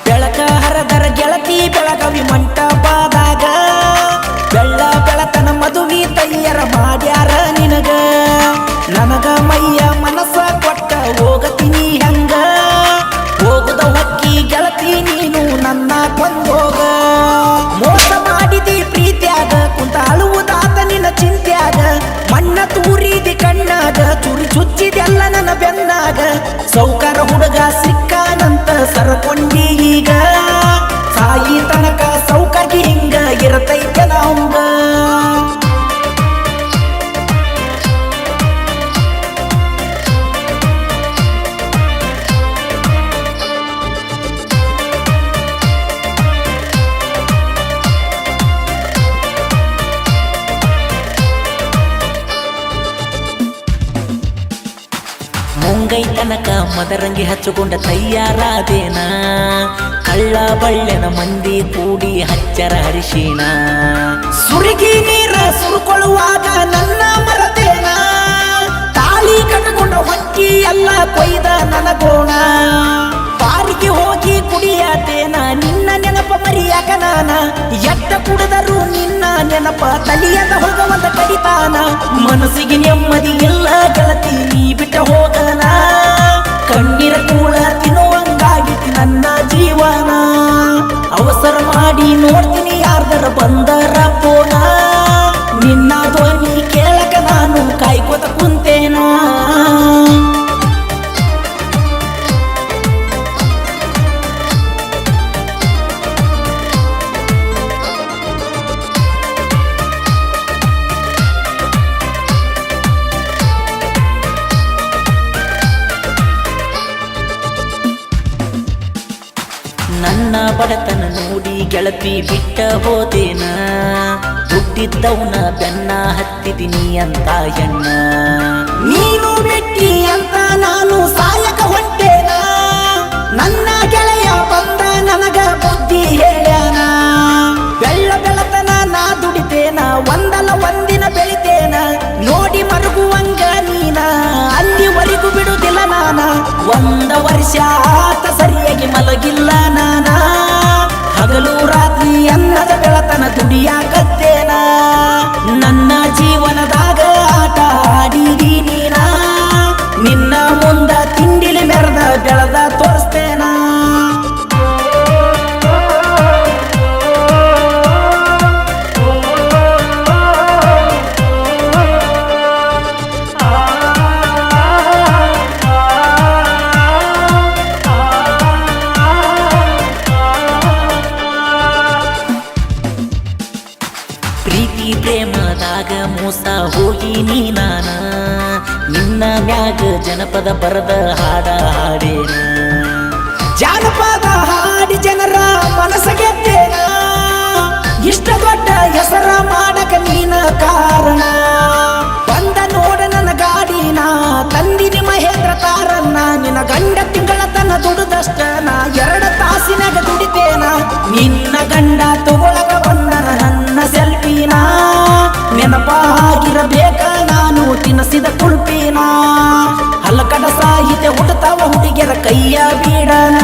ಬೆಳಕ ಹರದರ ಗೆಳತಿ ಬೆಳಗವಿ ಮಂಟಪದಾಗ ಬೆಳ್ಳ ಬೆಳತನ ಮದುವಿ ತಯ್ಯರ ಮಾಡ್ಯಾರ ನಿನಗ ನನಗ ಮೈಯ ಮನಸ್ಸ ಕೊಟ್ಟ ಹೋಗತೀನಿ ಹಂಗ ಹೋಗುದ ಹೊಕ್ಕಿ ಗೆಳತಿ ನೀನು ನನ್ನ ಕೊಂದೋಗ ಮೋಸ ಮಾಡಿದಿ ಪ್ರೀತ್ಯಾಗ ಕುಂತ ಅಳುವುದಾತ ನಿನ್ನ ಚಿಂತ್ಯಾಗ ಮಣ್ಣ ತೂರಿದಿ ಕಣ್ಣಾಗ ಚುರಿ ಚುಚ್ಚಿದೆಲ್ಲ ನನ್ನ ಬೆನ್ನಾಗ ಸೌಕರ ಹುಡುಗ ಸಿಕ್ಕಾನಂತ ಸರಕೊಂಡಿ ಈಗ ಸಾಯಿ ತನಕ ಸೌಕರ್ಗಿ ಹಿಂಗ ಇರತೈತೆ ನಾವಂಗ ಮುಂಗೈ ತನಕ ಮದರಂಗಿ ಹಚ್ಚಿಕೊಂಡ ತಯ್ಯಾರಾದೇನ ಕಳ್ಳ ಬಳ್ಳೆನ ಮಂದಿ ಕೂಡಿ ಹಚ್ಚರ ಹರಿಶಿನ ಸುರಿಗಿ ನೀರ ಸುರುಕೊಳ್ಳುವಾಗ ನನ್ನ ಮರತೇನ ತಾಳಿ ಕಟ್ಟಕೊಂಡ ಹೊಕ್ಕಿ ಎಲ್ಲ ಕೊಯ್ದ ನನಗೋಣ ಬಾರಿಗೆ ಹೋಗಿ ಕುಡಿಯಾತೇನ ನಿನ್ನ ನೆನಪ ಮರಿಯಾಕ ನಾನ ಎಟ್ಟ ಕುಡಿದರು ನಿನ್ನ ನೆನಪ ತಲಿಯದ ಹೋಗವಂತ ಕಡಿತಾನ ಮನಸ್ಸಿಗೆ ನೆಮ್ಮದಿ ಎಲ್ಲ ಗೆಳತಿ ನೀ ಬಿಟ್ಟ ಹೋಗನ ಕಣ್ಣೀರ ಕೂಳ ತಿನ್ನುವಂಗಾಗಿತಿ ನನ್ನ ಜೀವನ ಅವಸರ ಮಾಡಿ ನೋಡ್ತೀನಿ ಯಾರ್ದರ ಬಂದರ ಪೋನ ನಿನ್ನ ಧ್ವನಿ ಕೇಳಕ ನಾನು ಕಾಯ್ಕೋತ ಕುಂತೇನ ನನ್ನ ಬಡತನ ನೋಡಿ ಗೆಳತಿ ಬಿಟ್ಟ ಹೋದೇನ ಹುಟ್ಟಿದ್ದವನ ಬೆನ್ನ ಹತ್ತಿದ್ದೀನಿ ಅಂತ ಎಣ್ಣ ನೀನು ಬೆಟ್ಟಿ ಅಂತ ನಾನು ಸಾಯಕ ಹೊಂಟೇನ ನನ್ನ ಗೆಳೆಯ ಬಂದ ನನಗ ಬುದ್ಧಿ ಹೇಳ್ಯಾನ ಬೆಳ್ಳ ಬೆಳತನ ನಾ ದುಡಿತೇನ ಒಂದಲ್ಲ ಒಂದಿನ ಬೆಳಿತೇನ ನೋಡಿ ಮರುಗುವಂಗ ನೀನ ಅಲ್ಲಿವರೆಗೂ ಬಿಡುದಿಲ್ಲ ನಾನ ಒಂದ ವರ್ಷ ಆತ ಸರಿಯಾಗಿ ಮಲಗಿಲ್ಲ ನಾನ ಹಗಲು ರಾತ್ರಿ ಅನ್ನದ ಬೆಳತನ ದುಡಿಯಾಕತ್ತೇನ ನನ್ನ ಜೀವನದಾಗ ಆಟ ಆಡಿದಿ ನೀನ ನಿನ್ನ ಮುಂದ ತಿಂಡಿಲಿ ಮೆರೆದ ಬೆಳೆದ ತೋರಿಸ್ತೇನ ಪ್ರೀತಿ ಪ್ರೇಮದಾಗ ಮೋಸ ಹೋಗಿ ನೀನಾನ ನಿನ್ನ ಮ್ಯಾಗ ಜನಪದ ಬರದ ಹಾಡ ಹಾಡೇನ ಜಾನಪದ ಹಾಡಿ ಜನರ ಮನಸ ಗೆದ್ದೇನ ಇಷ್ಟ ದೊಡ್ಡ ಹೆಸರ ಮಾಡಕ ನೀನ ಕಾರಣ ಬಂದ ನೋಡ ನನ್ನ ಗಾಡಿನ ತಂದಿನಿ ಮಹೇಂದ್ರ ತಾರನ್ನ ನಿನ್ನ ಗಂಡ ತಿಂಗಳ ತನ ದುಡಿದಷ್ಟ ನಾ 2 ತಾಸಿನಾಗ ದುಡಿತೇನ ನಿನ್ನ ಗಂಡ ತಗೊಳಕ ಬಂದನ ನನ್ನ ಸೆಲ್ಫಿನ ನೆನಪಾಗಿರಬೇಕ ನಾನು ತಿನ್ನಿಸಿದ ಕುಳ್ಪಿನ ಹಲಕಡ ಸಾಹಿತ್ಯ ಹುಟ್ಟತಾವ ಹುಡುಗಿಯರ ಕೈಯ ಬೀಡನ